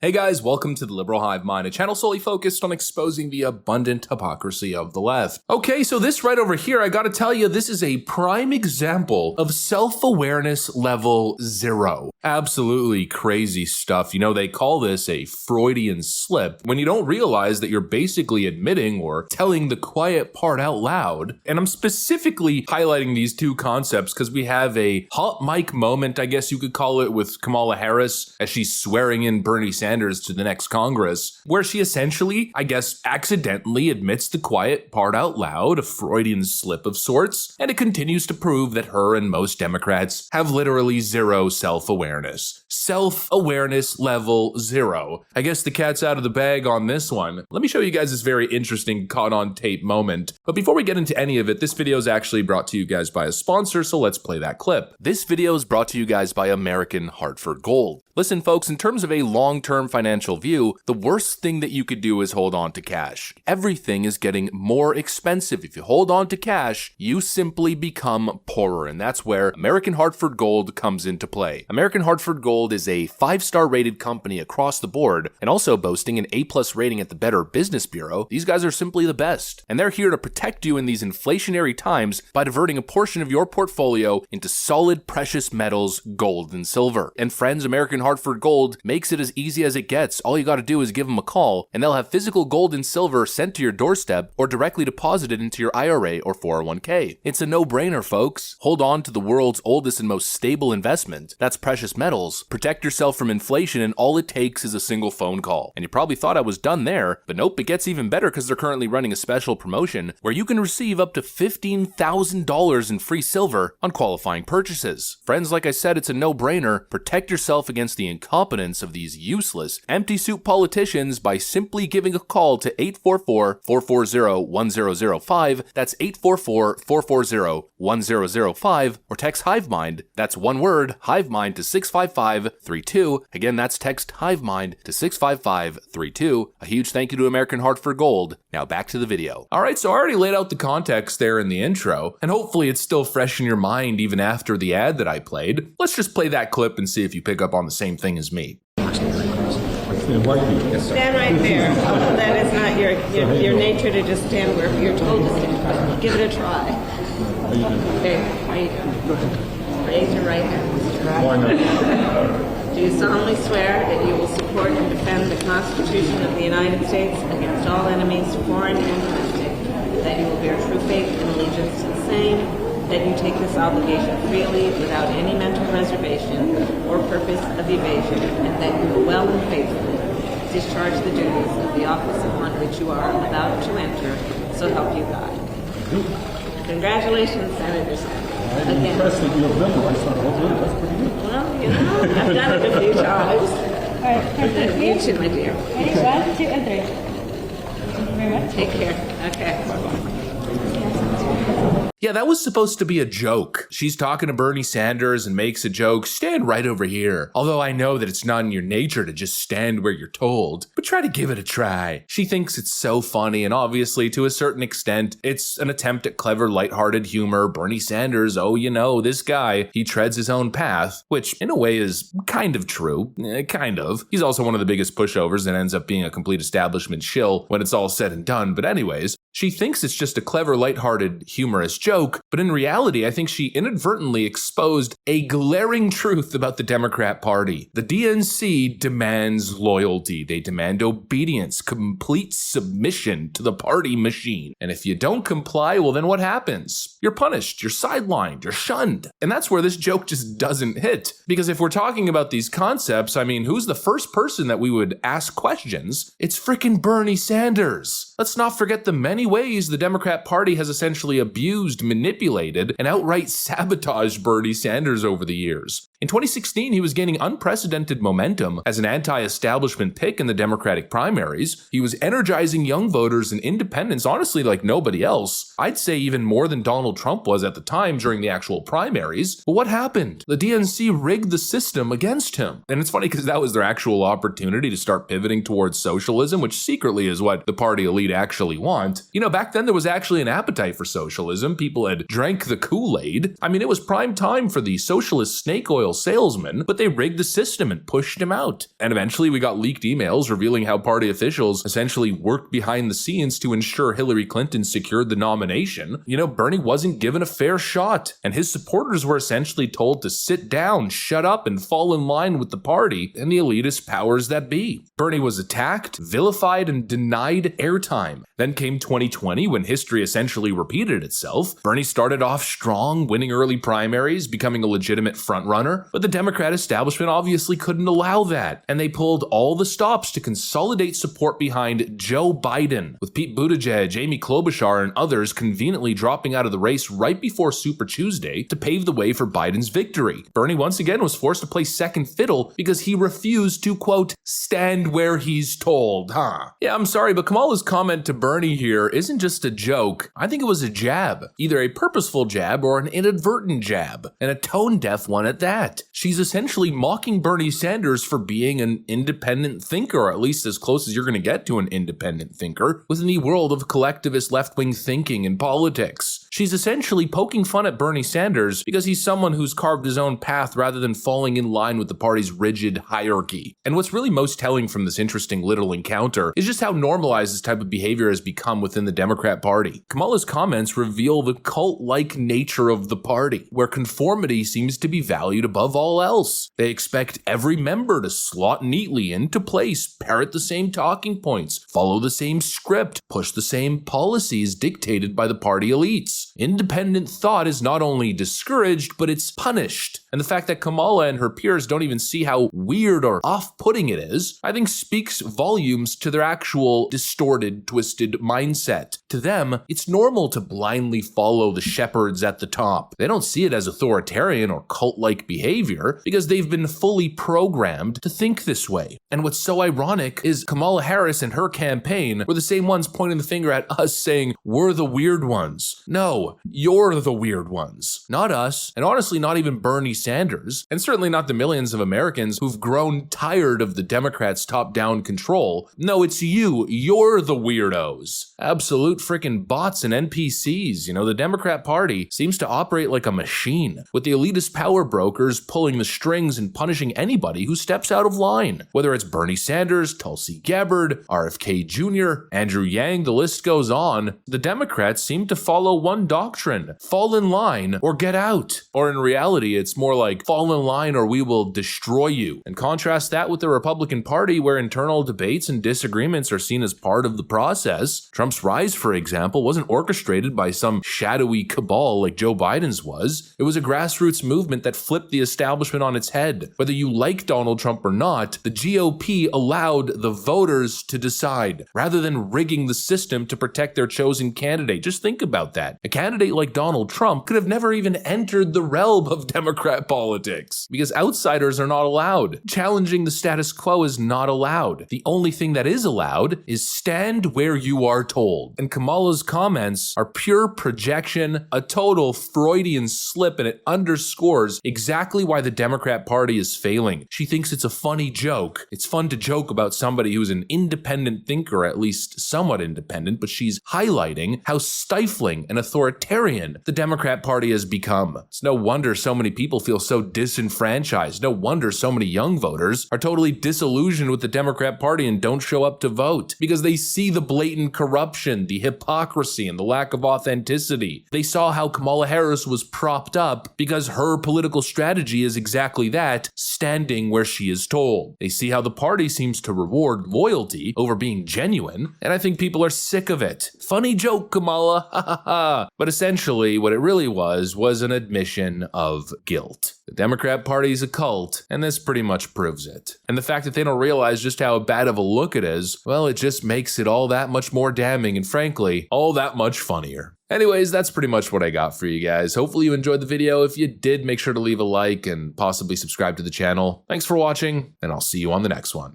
Hey guys, welcome to the Liberal Hivemind, a channel solely focused on exposing the abundant hypocrisy of the left. Okay, so this right over here, I gotta tell you, this is a prime example of self-awareness level 0. Absolutely crazy stuff. You know, they call this a Freudian slip when you don't realize that you're basically admitting or telling the quiet part out loud. And I'm specifically highlighting these two concepts because we have a hot mic moment, I guess you could call it, with Kamala Harris as she's swearing in Bernie Sanders to the next Congress, where she essentially, I guess, accidentally admits the quiet part out loud, a Freudian slip of sorts, and it continues to prove that her and most Democrats have literally zero self-awareness. Self-awareness level 0. I guess the cat's out of the bag on this one. Let me show you guys this very interesting caught-on-tape moment. But before we get into any of it, this video is actually brought to you guys by a sponsor, so let's play that clip. This video is brought to you guys by American Hartford Gold. Listen, folks, in terms of a long-term financial view, the worst thing that you could do is hold on to cash. Everything is getting more expensive. If you hold on to cash, you simply become poorer, and that's where American Hartford Gold comes into play. American Hartford Gold is a 5-star rated company across the board, and also boasting an A+ rating at the Better Business Bureau. These guys are simply the best, and they're here to protect you in these inflationary times by diverting a portion of your portfolio into solid precious metals, gold and silver. And friends, American Hartford Gold makes it as easy as it gets. All you got to do is give them a call, and they'll have physical gold and silver sent to your doorstep or directly deposited into your IRA or 401k. It's a no-brainer, folks. Hold on to the world's oldest and most stable investment. That's precious metals. Protect yourself from inflation, and all it takes is a single phone call. And you probably thought I was done there, but nope, it gets even better because they're currently running a special promotion where you can receive up to $15,000 in free silver on qualifying purchases. Friends, like I said, it's a no-brainer. Protect yourself against the incompetence of these useless, empty suit politicians by simply giving a call to 844-440-1005. That's 844-440-1005, or text Hivemind. That's one word, Hivemind, to 65532. Again, that's text Hivemind to 65532. A huge thank you to American Hartford Gold. Now back to the video. All right, so I already laid out the context there in the intro, and hopefully it's still fresh in your mind even after the ad that I played. Let's just play that clip and see if you pick up on the same thing as me. Stand right there. That is not your nature to just stand where you're told to stand. Give it a try. Okay, how you doing? Raise your right hand. Why not? Do you solemnly swear that you will support and defend the Constitution of the United States against all enemies, foreign and domestic, that you will bear true faith and allegiance to the same, that you take this obligation freely without any mental reservation or purpose of evasion, and that you will well and faithfully discharge the duties of the office upon which you are about to enter, so help you God. Congratulations, Senator Sanders. I'm impressed that you have memorized that whole thing. That's pretty good. Well, you know, I've done it a few times. All right, perfect. You too, my dear. Ready? 1, 2, and 3. Thank you very much. Take care. Okay. Bye-bye. Yeah, that was supposed to be a joke. She's talking to Bernie Sanders and makes a joke, stand right over here. Although I know that it's not in your nature to just stand where you're told, but try to give it a try. She thinks it's so funny, and obviously to a certain extent, it's an attempt at clever, lighthearted humor. Bernie Sanders, oh, you know, this guy, he treads his own path, which in a way is kind of true, kind of. He's also one of the biggest pushovers and ends up being a complete establishment shill when it's all said and done, but anyways, she thinks it's just a clever, lighthearted, humorous joke, but in reality, I think she inadvertently exposed a glaring truth about the Democrat Party. The DNC demands loyalty. They demand obedience, complete submission to the party machine. And if you don't comply, well, then what happens? You're punished, you're sidelined, you're shunned. And that's where this joke just doesn't hit. Because if we're talking about these concepts, I mean, who's the first person that we would ask questions? It's frickin' Bernie Sanders. Let's not forget the many ways the Democrat Party has essentially abused, manipulated, and outright sabotaged Bernie Sanders over the years. In 2016, he was gaining unprecedented momentum as an anti-establishment pick in the Democratic primaries. He was energizing young voters and independents, honestly, like nobody else. I'd say even more than Donald Trump was at the time during the actual primaries. But what happened? The DNC rigged the system against him. And it's funny because that was their actual opportunity to start pivoting towards socialism, which secretly is what the party elite actually want. You know, back then there was actually an appetite for socialism. People had drank the Kool-Aid. I mean, it was prime time for the socialist snake oil loyal salesman, but they rigged the system and pushed him out. And eventually we got leaked emails revealing how party officials essentially worked behind the scenes to ensure Hillary Clinton secured the nomination. Bernie wasn't given a fair shot, and his supporters were essentially told to sit down, shut up, and fall in line with the party and the elitist powers that be. Bernie was attacked, vilified, and denied airtime. Then came 2020, when history essentially repeated itself. Bernie started off strong, winning early primaries, becoming a legitimate frontrunner, but the Democrat establishment obviously couldn't allow that, and they pulled all the stops to consolidate support behind Joe Biden, with Pete Buttigieg, Amy Klobuchar, and others conveniently dropping out of the race right before Super Tuesday to pave the way for Biden's victory. Bernie once again was forced to play second fiddle because he refused to, quote, stand where he's told, Yeah, I'm sorry, but Kamala's comment to Bernie here isn't just a joke. I think it was a jab, either a purposeful jab or an inadvertent jab, and a tone-deaf one at that. She's essentially mocking Bernie Sanders for being an independent thinker, or at least as close as you're going to get to an independent thinker, within the world of collectivist left-wing thinking and politics. She's essentially poking fun at Bernie Sanders because he's someone who's carved his own path rather than falling in line with the party's rigid hierarchy. And what's really most telling from this interesting little encounter is just how normalized this type of behavior has become within the Democrat Party. Kamala's comments reveal the cult-like nature of the party, where conformity seems to be valued above all else. They expect every member to slot neatly into place, parrot the same talking points, follow the same script, push the same policies dictated by the party elites. Independent thought is not only discouraged, but it's punished. And the fact that Kamala and her peers don't even see how weird or off-putting it is, I think speaks volumes to their actual distorted, twisted mindset. To them, it's normal to blindly follow the shepherds at the top. They don't see it as authoritarian or cult-like behavior because they've been fully programmed to think this way. And what's so ironic is Kamala Harris and her campaign were the same ones pointing the finger at us saying, we're the weird ones. No, you're the weird ones. Not us, and honestly not even Bernie Sanders, and certainly not the millions of Americans who've grown tired of the Democrats' top-down control. No, it's you. You're the weirdos. Absolute freaking bots and NPCs. The Democrat Party seems to operate like a machine, with the elitist power brokers pulling the strings and punishing anybody who steps out of line. Whether it's Bernie Sanders, Tulsi Gabbard, RFK Jr., Andrew Yang, the list goes on, the Democrats seem to follow one doctrine: fall in line or get out. Or in reality, it's more like fall in line or we will destroy you. And contrast that with the Republican Party, where internal debates and disagreements are seen as part of the process. Trump's rise, for example, wasn't orchestrated by some shadowy cabal like Joe Biden's was. It was a grassroots movement that flipped the establishment on its head. Whether you like Donald Trump or not, the GOP allowed the voters to decide, rather than rigging the system to protect their chosen candidate. Just think about that. A candidate like Donald Trump could have never even entered the realm of Democrat politics because outsiders are not allowed. Challenging the status quo is not allowed. The only thing that is allowed is stand where you are told. And Kamala's comments are pure projection, a total Freudian slip, and it underscores exactly why the Democrat Party is failing. She thinks it's a funny joke. It's fun to joke about somebody who's an independent thinker, at least somewhat independent, but she's highlighting how stifling and authoritarian the Democrat Party has become. It's no wonder so many people feel so disenfranchised. No wonder so many young voters are totally disillusioned with the Democrat Party and don't show up to vote, because they see the blatant corruption, the hypocrisy, and the lack of authenticity. They saw how Kamala Harris was propped up because her political strategy is exactly that, standing where she is told. They see how the party seems to reward loyalty over being genuine, and I think people are sick of it. Funny joke, Kamala, ha ha ha. But essentially, what it really was an admission of guilt. The Democrat Party is a cult, and this pretty much proves it. And the fact that they don't realize just how bad of a look it is, well, it just makes it all that much more damning and frankly, all that much funnier. Anyways, that's pretty much what I got for you guys. Hopefully you enjoyed the video. If you did, make sure to leave a like and possibly subscribe to the channel. Thanks for watching, and I'll see you on the next one.